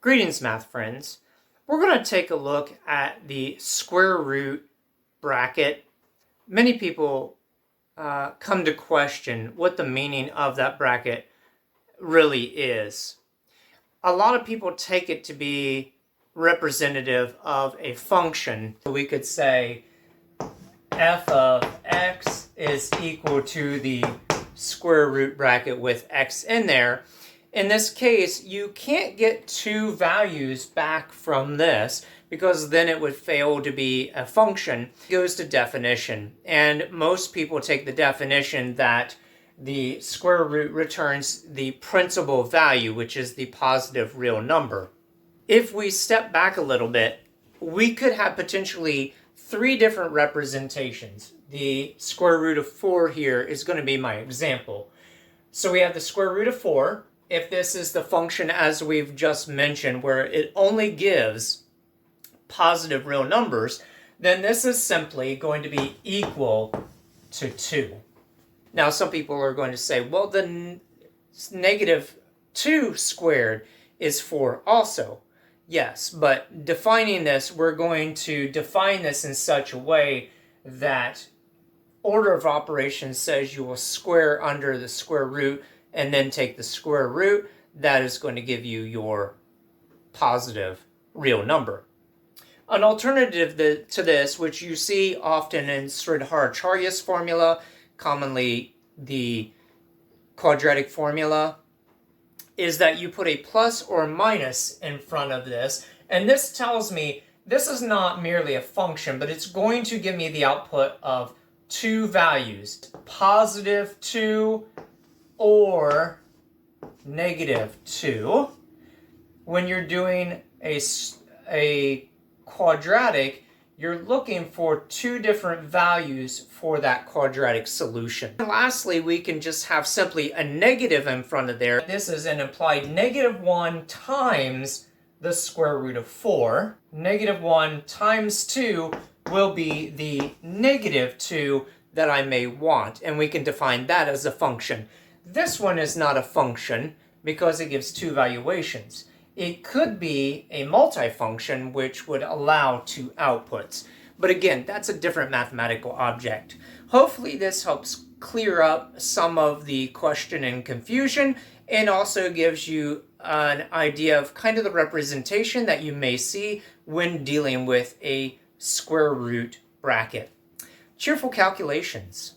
Greetings, math friends. We're going to take a look at the square root bracket. Many people come to question what the meaning of that bracket really is. A lot of people take it to be representative of a function. We could say f of x is equal to the square root bracket with x in there. In this case, you can't get two values back from this because then it would fail to be a function. It goes to definition, and most people take the definition that the square root returns the principal value, which is the positive real number. If we step back a little bit, we could have potentially three different representations. The square root of 4 here is going to be my example. So we have the square root of 4. If this is the function as we've just mentioned, where it only gives positive real numbers, then this is simply going to be equal to 2. Now, some people are going to say, well, the negative 2 squared is 4 also. Yes, but defining this, we're going to define this in such a way that order of operations says you will square under the square root and then take the square root. That is going to give you your positive real number. An alternative to this, which you see often in Sridhar-Acharyya's formula, commonly the quadratic formula, is that you put a plus or a minus in front of this. And this tells me this is not merely a function, but it's going to give me the output of two values, positive 2 or negative 2. When you're doing a quadratic, you're looking for two different values for that quadratic solution. And lastly, we can just have simply a negative in front of there. This is an implied negative 1 times the square root of 4. Negative 1 times 2 will be the negative 2 that I may want, and we can define that as a function. This one is not a function because it gives two valuations. It could be a multifunction which would allow two outputs. But again, that's a different mathematical object. Hopefully this helps clear up some of the question and confusion, and also gives you an idea of kind of the representation that you may see when dealing with a square root bracket. Cheerful calculations.